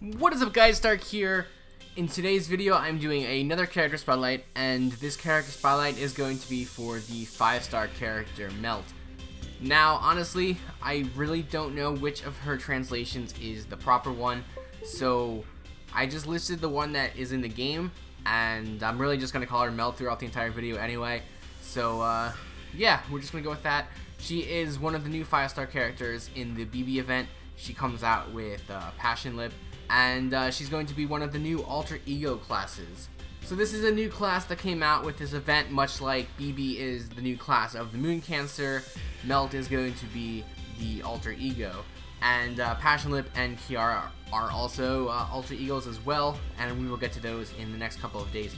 What is up, guys? Stark here. In today's video I'm doing another character spotlight, and this character spotlight is going to be for the 5-star character Melt. Now honestly, I really don't know which of her translations is the proper one, so I just listed the one that is in the game, and I'm really just going to call her Melt throughout the entire video anyway. So yeah, we're just going to go with that. She is one of the new 5-star characters in the BB event. She comes out with Passion Lip, and she's going to be one of the new alter ego classes. So this is a new class that came out with this event, much like BB is the new class of the Moon Cancer. Melt is going to be the alter ego, and Passion Lip and Kiara are also alter egos as well, and we will get to those in the next couple of days.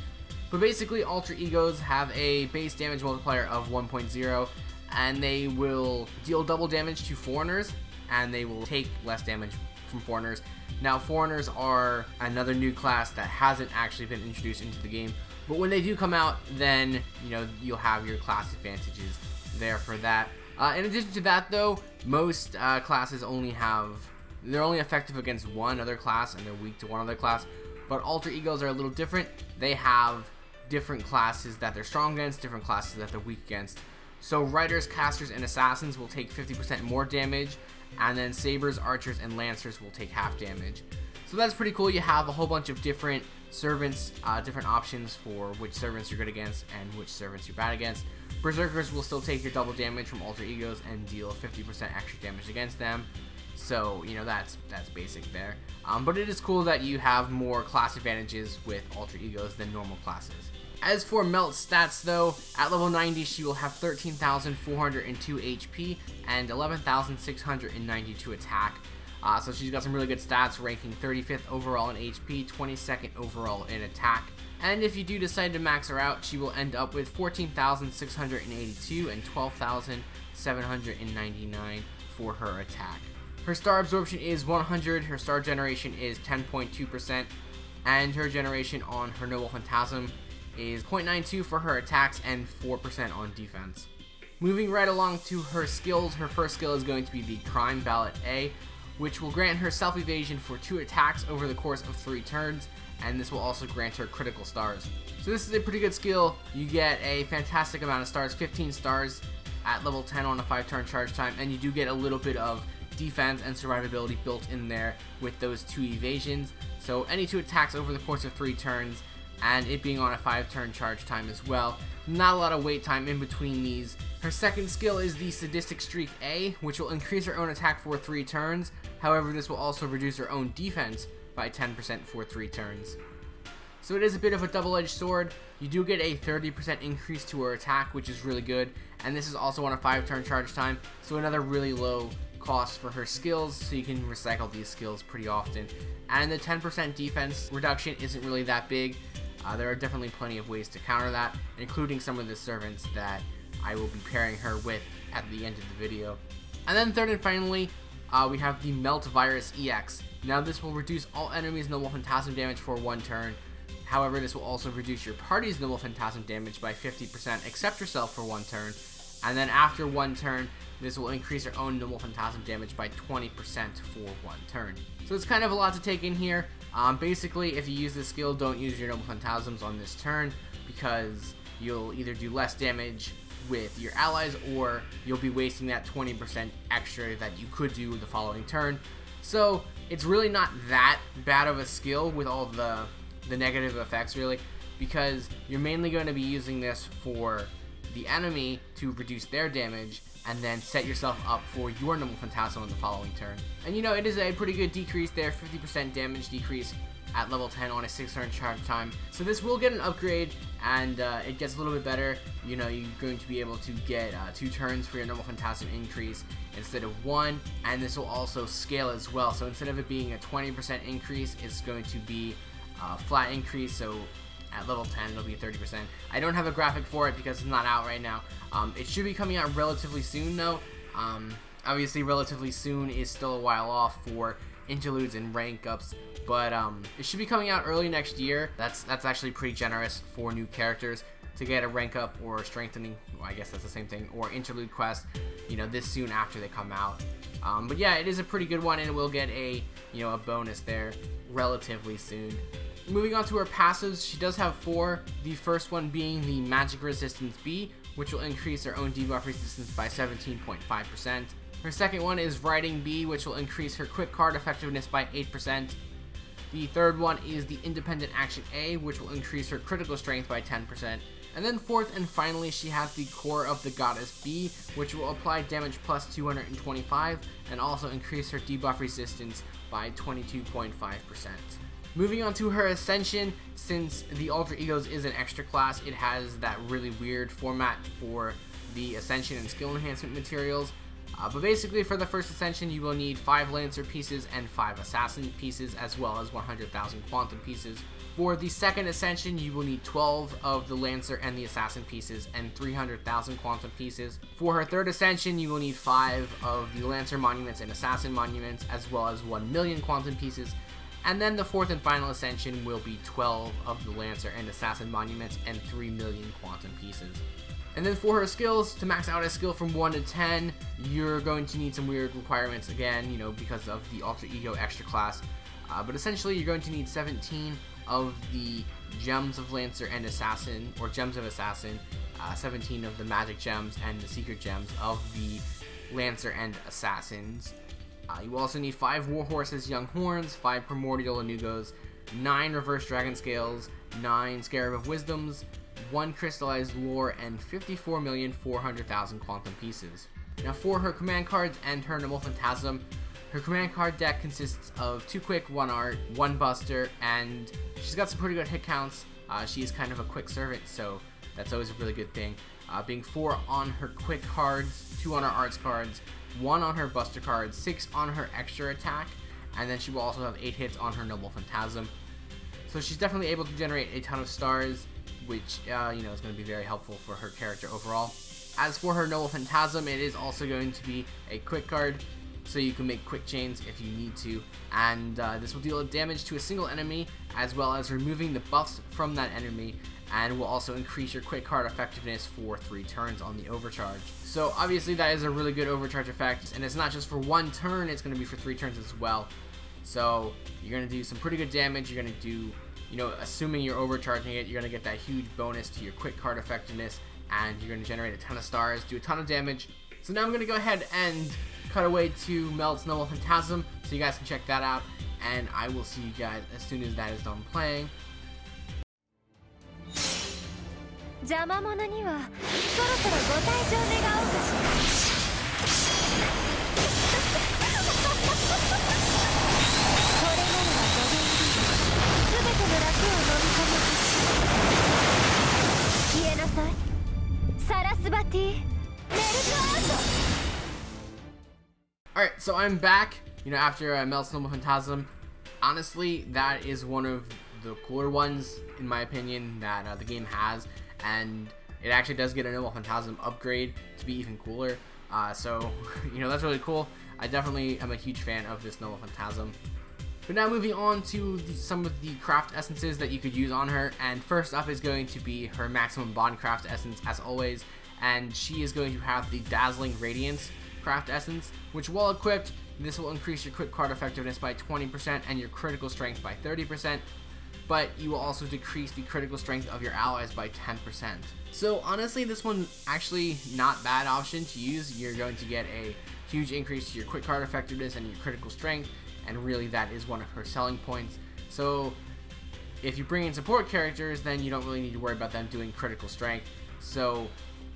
But basically, alter egos have a base damage multiplier of 1.0, and they will deal double damage to foreigners, and they will take less damage from foreigners. Now, foreigners are another new class that hasn't actually been introduced into the game, but when they do come out, then you'll have your class advantages there for that. In addition to that, though, most classes they're only effective against one other class, and they're weak to one other class. But alter egos are a little different. They have different classes that they're strong against, different classes that they're weak against. So riders, casters, and assassins will take 50% more damage, and then sabers, archers, and lancers will take half damage. So that's pretty cool. You have a whole bunch of different servants, different options for which servants you're good against and which servants you're bad against. Berserkers will still take your double damage from alter egos and deal 50% extra damage against them. So that's basic there. But it is cool that you have more class advantages with alter egos than normal classes. As for Melt's stats, though, at level 90 she will have 13,402 HP and 11,692 attack. So she's got some really good stats, ranking 35th overall in HP, 22nd overall in attack. And if you do decide to max her out, she will end up with 14,682 and 12,799 for her attack. Her star absorption is 100, her star generation is 10.2%, and her generation on her Noble Phantasm is 0.92 for her attacks and 4% on defense. Moving right along to her skills, her first skill is going to be the Crime Ballot A, which will grant her self-evasion for 2 attacks over the course of 3 turns, and this will also grant her critical stars. So this is a pretty good skill. You get a fantastic amount of stars, 15 stars at level 10 on a 5-turn charge time, and you do get a little bit of defense and survivability built in there with those 2 evasions. So any 2 attacks over the course of 3 turns, and it being on a 5-turn charge time as well. Not a lot of wait time in between these. Her second skill is the Sadistic Streak A, which will increase her own attack for 3 turns. However, this will also reduce her own defense by 10% for 3 turns. So it is a bit of a double-edged sword. You do get a 30% increase to her attack, which is really good, and this is also on a 5-turn charge time, so another really low cost for her skills, so you can recycle these skills pretty often. And the 10% defense reduction isn't really that big. There are definitely plenty of ways to counter that, including some of the servants that I will be pairing her with at the end of the video. And then third and finally, we have the Melt Virus EX. Now this will reduce all enemies' Noble Phantasm damage for 1 turn. However, this will also reduce your party's Noble Phantasm damage by 50% except yourself for 1 turn. And then after 1 turn, this will increase your own Noble Phantasm damage by 20% for 1 turn. So it's kind of a lot to take in here. Basically, if you use this skill, don't use your Noble Phantasms on this turn, because you'll either do less damage with your allies, or you'll be wasting that 20% extra that you could do the following turn. So it's really not that bad of a skill with all the negative effects, really, because you're mainly going to be using this for the enemy to reduce their damage, and then set yourself up for your Noble Phantasm on the following turn. And it is a pretty good decrease there, 50% damage decrease at level 10 on a 6-turn charge time. So this will get an upgrade, and it gets a little bit better. You're going to be able to get 2 turns for your Noble Phantasm increase instead of 1, and this will also scale as well. So instead of it being a 20% increase, it's going to be a flat increase. So at level 10 it'll be 30%. I don't have a graphic for it because it's not out right now. It should be coming out relatively soon though. Obviously relatively soon is still a while off for interludes and rank ups, but it should be coming out early next year. That's actually pretty generous for new characters to get a rank up or strengthening, well, I guess that's the same thing, or interlude quest, this soon after they come out. But yeah, it is a pretty good one, and it will get a bonus there relatively soon. Moving on to her passives, she does have 4. The first one being the Magic Resistance B, which will increase her own debuff resistance by 17.5%. Her second one is Writing B, which will increase her quick card effectiveness by 8%. The third one is the Independent Action A, which will increase her critical strength by 10%. And then fourth and finally, she has the Core of the Goddess B, which will apply damage plus 225 and also increase her debuff resistance by 22.5%. Moving on to her Ascension, since the Alter Egos is an extra class, it has that really weird format for the Ascension and skill enhancement materials. But basically for the first Ascension, you will need 5 Lancer pieces and 5 Assassin pieces, as well as 100,000 Quantum pieces. For the second Ascension, you will need 12 of the Lancer and the Assassin pieces and 300,000 Quantum pieces. For her third Ascension, you will need 5 of the Lancer Monuments and Assassin Monuments, as well as 1 million Quantum pieces. And then the fourth and final Ascension will be 12 of the Lancer and Assassin Monuments and 3 million Quantum pieces. And then for her skills, to max out a skill from 1 to 10, you're going to need some weird requirements again, because of the Alter Ego extra class. But essentially, you're going to need 17 of the Gems of Lancer and Assassin, or Gems of Assassin, 17 of the Magic Gems and the Secret Gems of the Lancer and Assassins. You also need 5 Warhorses Young Horns, 5 Primordial Anugos, 9 Reverse Dragon Scales, 9 Scarab of Wisdoms, 1 Crystallized Lore, and 54,400,000 Quantum Pieces. Now for her command cards and her Noble Phantasm, her command card deck consists of 2 quick, 1 art, 1 buster, and she's got some pretty good hit counts. She is kind of a quick servant, so that's always a really good thing. Being 4 on her quick cards, 2 on her arts cards, 1 on her buster cards, 6 on her extra attack, and then she will also have 8 hits on her Noble Phantasm. So she's definitely able to generate a ton of stars, which is going to be very helpful for her character overall. As for her Noble Phantasm, it is also going to be a quick card, so you can make quick chains if you need to, and this will deal damage to a single enemy, as well as removing the buffs from that enemy, and will also increase your quick card effectiveness for 3 turns on the overcharge. So obviously that is a really good overcharge effect, and it's not just for 1 turn, it's going to be for 3 turns as well. So you're going to do some pretty good damage. You're going to do, assuming you're overcharging it, you're going to get that huge bonus to your quick card effectiveness, and you're going to generate a ton of stars, do a ton of damage. So now I'm going to go ahead and cut away to Melt's Noble Phantasm, so you guys can check that out, and I will see you guys as soon as that is done playing. 邪魔者にはそろそろご退場願おうかしら。これならばごめんり全ての楽を飲み込む消えなさいサラスバティメルトアウト。 Alright, so I'm back, after Melt's Noble Phantasm. Honestly, that is one of the cooler ones, in my opinion, that the game has. And it actually does get a Noble Phantasm upgrade to be even cooler. So, that's really cool. I definitely am a huge fan of this Noble Phantasm. But now moving on to some of the craft essences that you could use on her. And first up is going to be her Maximum Bond craft essence, as always. And she is going to have the Dazzling Radiance craft essence, which while equipped, this will increase your quick card effectiveness by 20% and your critical strength by 30%. But you will also decrease the critical strength of your allies by 10%. So honestly, this one's actually not bad option to use. You're going to get a huge increase to your quick card effectiveness and your critical strength, and really that is one of her selling points. So if you bring in support characters, then you don't really need to worry about them doing critical strength. So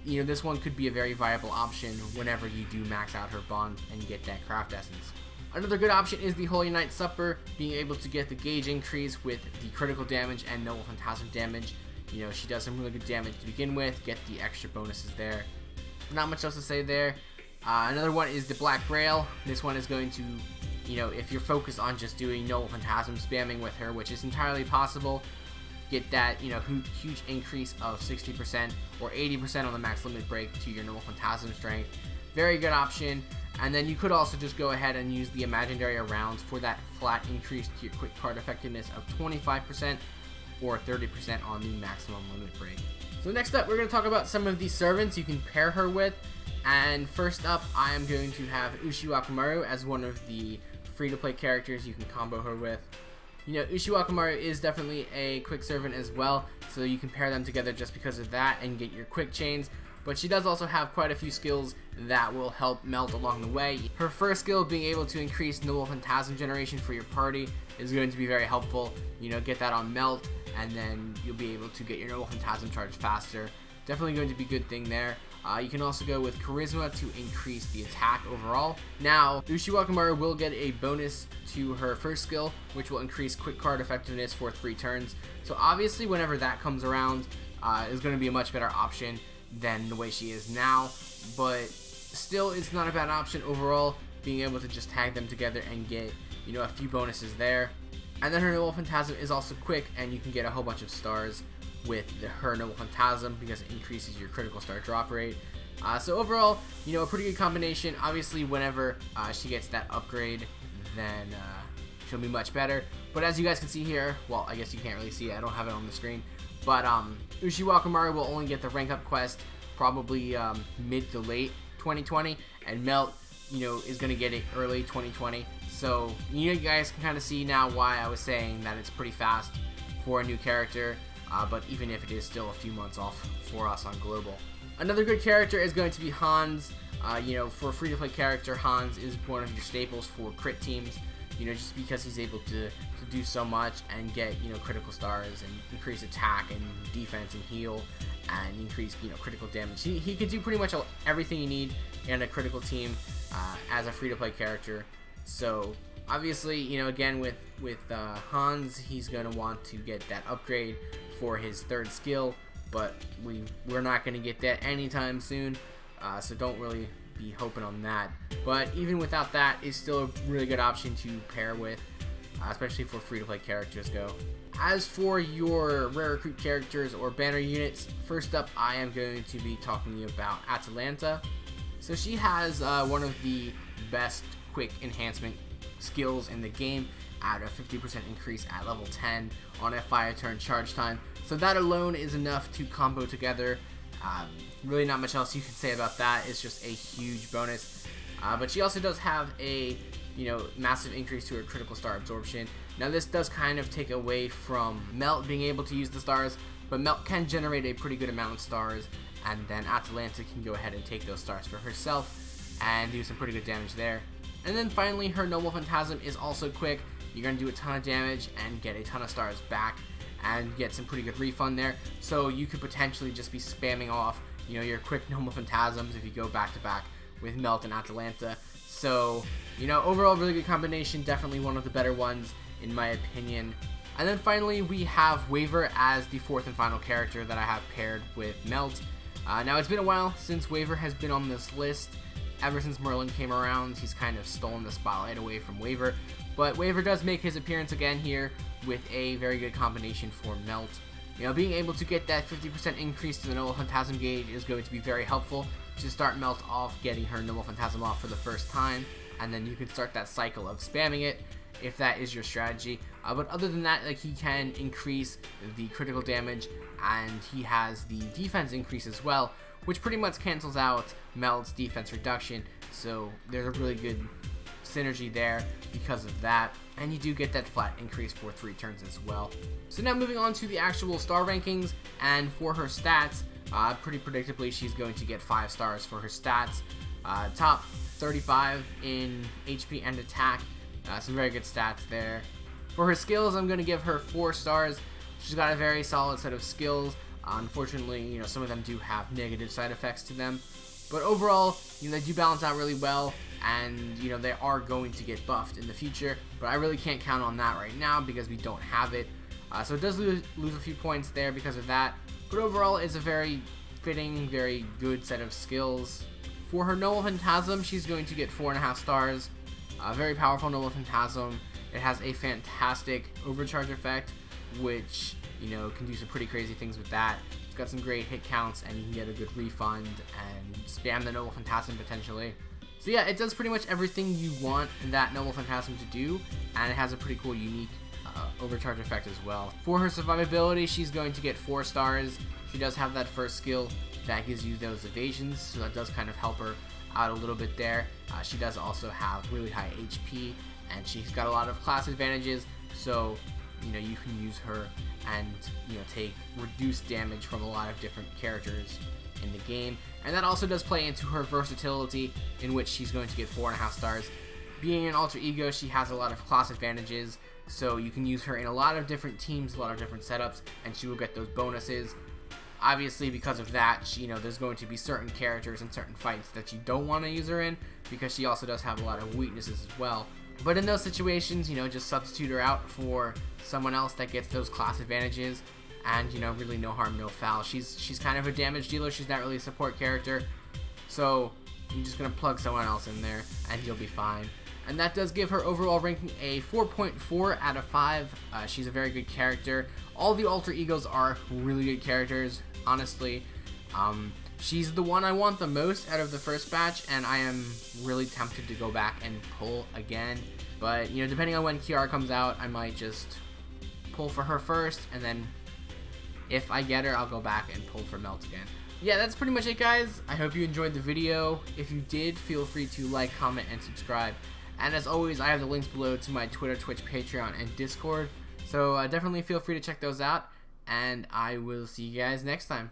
this one could be a very viable option whenever you do max out her bond and get that craft essence. Another good option is the Holy Night Supper, being able to get the gauge increase with the critical damage and Noble Phantasm damage. She does some really good damage to begin with, get the extra bonuses there. Not much else to say there. Another one is the Black Grail. This one is going to, if you're focused on just doing Noble Phantasm spamming with her, which is entirely possible, get that, huge increase of 60% or 80% on the max limit break to your Noble Phantasm strength. Very good option. And then you could also just go ahead and use the Imaginary Rounds for that flat increase to your quick card effectiveness of 25% or 30% on the maximum limit break. So next up, we're going to talk about some of the servants you can pair her with. And first up, I am going to have Ushi Wakamaru as one of the free-to-play characters you can combo her with. You know, Ushiwakamaru is definitely a quick servant as well, so you can pair them together just because of that and get your quick chains. But she does also have quite a few skills that will help Melt along the way. Her first skill, being able to increase Noble Phantasm generation for your party, is going to be very helpful. You know, get that on Melt, and then you'll be able to get your Noble Phantasm charged faster. Definitely going to be a good thing there. You can also go with Charisma to increase the attack overall. Now, Ushiwakamaru will get a bonus to her first skill, which will increase quick card effectiveness for 3 turns. So obviously, whenever that comes around, is going to be a much better option than the way she is now. But still, it's not a bad option overall, being able to just tag them together and get, you know, a few bonuses there. And then her Noble Phantasm is also quick, and you can get a whole bunch of stars with her Noble Phantasm because it increases your critical star drop rate. So overall, you know, a pretty good combination. Obviously, whenever she gets that upgrade, then she'll be much better. But as you guys can see here, well, I guess you can't really see it, I don't have it on the screen, but Ushiwakamaru will only get the rank up quest probably mid to late 2020, and Melt, you know, is going to get it early 2020. So you guys can kind of see now why I was saying that it's pretty fast for a new character. But even if it is still a few months off for us on Global. Another good character is going to be Hans. You know, for a free-to-play character, Hans is one of your staples for crit teams. You know, just because he's able to do so much and get, you know, critical stars and increase attack and defense and heal and increase, you know, critical damage. He can do pretty much everything you need in a critical team as a free-to-play character. So obviously, you know, again with Hans, he's going to want to get that upgrade for his third skill, but we're not going to get that anytime soon, so don't really be hoping on that. But even without that, it's still a really good option to pair with, especially for free-to-play characters go. As for your rare recruit characters or banner units, first up I am going to be talking to you about Atalanta. So she has one of the best quick enhancement skills in the game at a 50% increase at level 10 on a 5-turn charge time. So that alone is enough to combo together. Really not much else you can say about that. It's just a huge bonus. But she also does have a, you know, massive increase to her critical star absorption. Now this does kind of take away from Melt being able to use the stars, but Melt can generate a pretty good amount of stars, and then Atalanta can go ahead and take those stars for herself and do some pretty good damage there. And then finally, her Noble Phantasm is also quick. You're going to do a ton of damage and get a ton of stars back and get some pretty good refund there. So you could potentially just be spamming off, you know, your quick Noble Phantasms if you go back to back with Melt and Atalanta. So, you know, overall really good combination, definitely one of the better ones in my opinion. And then finally we have Waver as the fourth and final character that I have paired with Melt. Now it's been a while since Waver has been on this list. Ever since Merlin came around, he's kind of stolen the spotlight away from Waver. But Waver does make his appearance again here with a very good combination for Melt. You know, being able to get that 50% increase to the Noble Phantasm gauge is going to be very helpful to start Melt off getting her Noble Phantasm off for the first time, and then you can start that cycle of spamming it if that is your strategy. But other than that, like, he can increase the critical damage, and he has the defense increase as well, which pretty much cancels out Melt's defense reduction. So there's a really good synergy there because of that, and you do get that flat increase for 3 turns as well. So now moving on to the actual star rankings, and for her stats, pretty predictably she's going to get 5 stars for her stats. Top 35 in HP and attack, some very good stats there. For her skills, I'm going to give her 4 stars. She's got a very solid set of skills. Unfortunately, you know, some of them do have negative side effects to them, but overall, you know, they do balance out really well, and you know, they are going to get buffed in the future, but I really can't count on that right now because we don't have it. So it does lose a few points there because of that, but overall it's a very fitting, very good set of skills. For her Noble Phantasm, she's going to get 4.5 stars. Very powerful Noble Phantasm. It has a fantastic overcharge effect, which, you know, can do some pretty crazy things with that. It's got some great hit counts, and you can get a good refund and spam the Noble Phantasm potentially. So yeah, it does pretty much everything you want that Noble Phantasm to do, and it has a pretty cool, unique overcharge effect as well. For her survivability, she's going to get 4 stars. She does have that first skill that gives you those evasions, so that does kind of help her out a little bit there. She does also have really high HP, and she's got a lot of class advantages, so you know you can use her and take reduced damage from a lot of different characters in the game. And that also does play into her versatility, in which she's going to get 4.5 stars. Being an alter ego, she has a lot of class advantages, so you can use her in a lot of different teams, a lot of different setups, and she will get those bonuses. Obviously, because of that, there's going to be certain characters and certain fights that you don't want to use her in, because she also does have a lot of weaknesses as well. But in those situations, just substitute her out for someone else that gets those class advantages, and really no harm, no foul. She's kind of a damage dealer. She's not really a support character, so you're just gonna plug someone else in there, and you'll be fine. And that does give her overall ranking a 4.4 out of 5. She's a very good character. All the alter egos are really good characters, honestly. She's the one I want the most out of the first batch, and I am really tempted to go back and pull again. But, depending on when Kiara comes out, I might just pull for her first, and then if I get her, I'll go back and pull for Melt again. Yeah, that's pretty much it, guys. I hope you enjoyed the video. If you did, feel free to like, comment, and subscribe. And as always, I have the links below to my Twitter, Twitch, Patreon, and Discord. So definitely feel free to check those out. And I will see you guys next time.